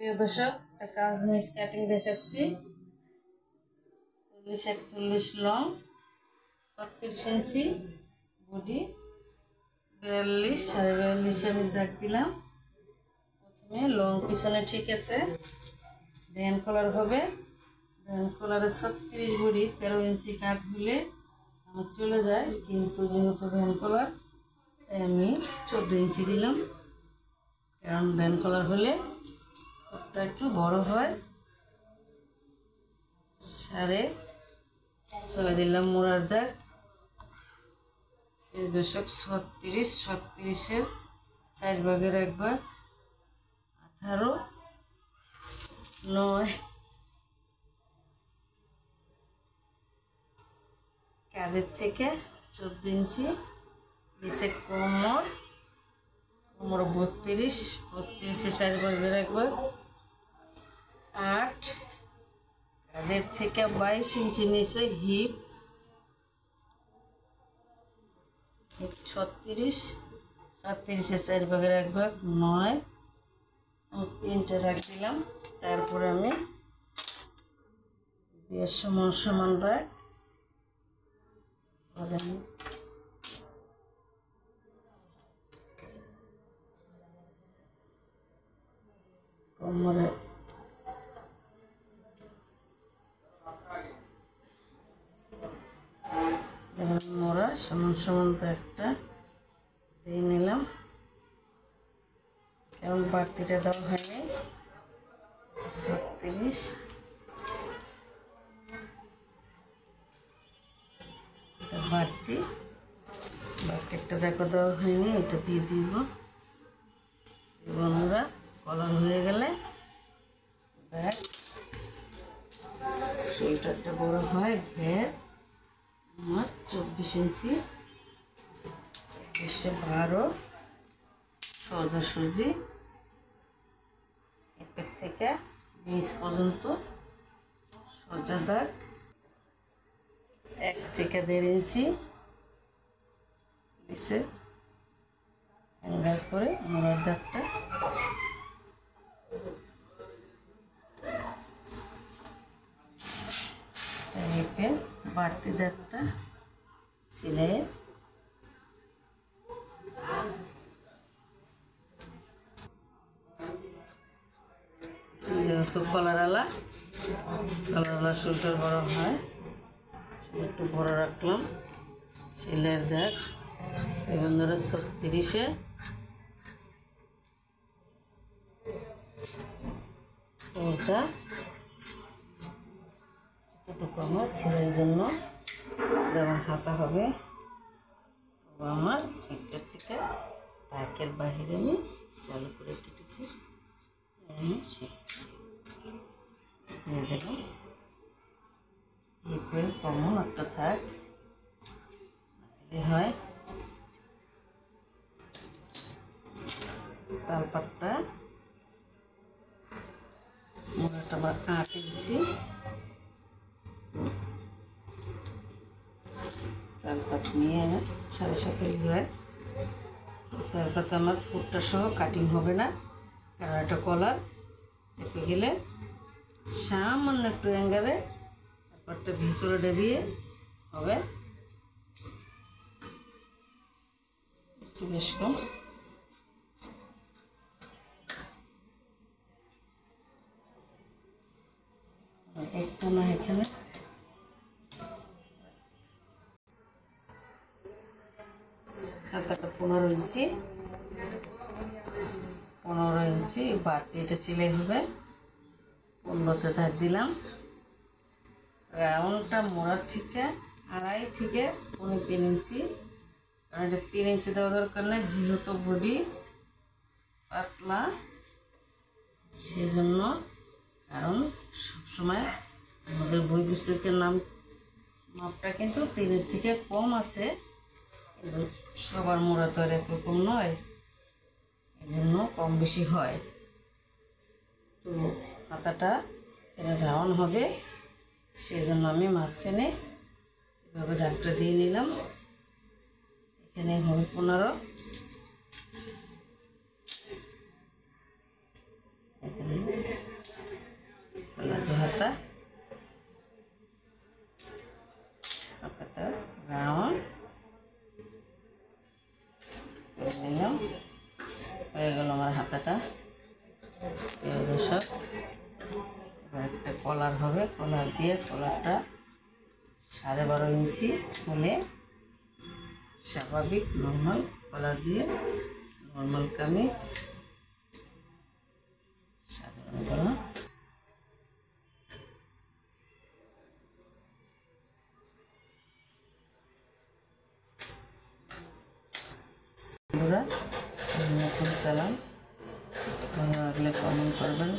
প্রিয় দর্শক, একটা কাজ নিয়ে কাটিং দেখাচ্ছি। 40-41 লং, 36 ইঞ্চি বডি, 42-42.5 দাগ দিলাম। প্রথমে লং পিছনে ঠিক আছে, ভ্যান কলার হবে। ভ্যান কলারে 36 বডি 13 ইঞ্চি কাট হলে আমার চলে যায়, কিন্তু যেহেতু ভ্যান কলার তাই আমি 14 ইঞ্চি দিলাম, কারণ ভ্যান কলার হলে ওটা একটু বড় হয়। 6.5 দিলাম মোড়ার দাগ। এই দর্শক 36-36-এর 4 ভাগের 1 ভাগ, 18-9 কাঁধের থেকে 14 ইঞ্চি, নিচে কোমর 32-32-এর 4 ভাগের 1 ভাগ, 8 কাঁধের থেকে 22 ইঞ্চি নিচে হিপ 36-36-এর 4 ভাগের 1 ভাগ, 9 3টে রাখ দিলাম। তারপরে আমি দিয়ে সমান সমান রাখ কোমরে মোড়া সমান সমান একটা দিয়ে নিলাম, এবং বাড়তিটা দেওয়া হয়নি। 36 বাড়তিটা দেখো দেওয়া হয়নি, এটা দিয়ে দিব। বন্ধুরা, কলার হয়ে গেলে ব্যাগ শোল্ডারটা বড় হয়। ঘের আমার 24 ইঞ্চি, 12 সোজাসুজি এর থেকে নিচ পর্যন্ত সোজা দাগ, 1 থেকে 1.5 ইঞ্চি নিচে অ্যাঙ্গেল করে মোড়ার দাগটা হেপের বাড়তি দাগটা সেলাই যেহেতু কলারওয়ালা শোল্ডার বড় হয়, একটু বড় রাখলাম। সেলাইয়ের দাগ এবং ধরো 36-এ ওটা এটুকু আমার সেলাইয়ের জন্য যেমন হাতা হবে, আমার এটার থেকে ব্যাকের বাহিরে আমি চালু করে কেটেছি। আমি দিয়ে দিলাম হিপের কমন একটা থাক হয়। তালপাটটা মোড়াটা আবার 8 ইঞ্চি, তালপাট নিয়ে 7.5 হয়। তারপরে আমার ফুটটা সহ কাটিং হবে না, কারণ একটা কলার চেপে গেলে সামান্য একটু অ্যাঙ্গেলে তারপরটা ভিতরে ডেবিয়ে হবে, একটু বেশ কম। একটা না এখানে হাতাটা 15 ইঞ্চি, 15 ইঞ্চি বাড়তি এটা সেলাই হবে। 15তে দাগ দিলাম। রাউন্ডটা মোড়ার থেকে 2.5 থেকে 3 ইঞ্চি, কারণ এটা 3 ইঞ্চি দেওয়া দরকার নেই, যেহেতু বডি পাতলা সেজন্য। কারণ সবসময় আমাদের বই পুস্তকের মাপটা কিন্তু 3-এর থেকে কম আছে, কিন্তু সবার মোড়া তো আর একরকম নয়, এই জন্য কম বেশি হয়। তো হাতাটা এখানে রাউন্ড হবে, সেজন্য আমি মাঝখানে এভাবে দাগটা দিয়ে নিলাম। এখানে হবে 15, এখানে করে নিলাম। হয়ে গেল আমার হাতাটা। দর্শক, এবার একটা কলার হবে, কলার দিয়ে কলারটা 12.5 ইঞ্চি হলে স্বাভাবিক নর্মাল কলার দিয়ে নর্মাল কামিজ সাধারণ গলা। নতুন চালান, ভালো লাগলে কমেন্ট করবেন।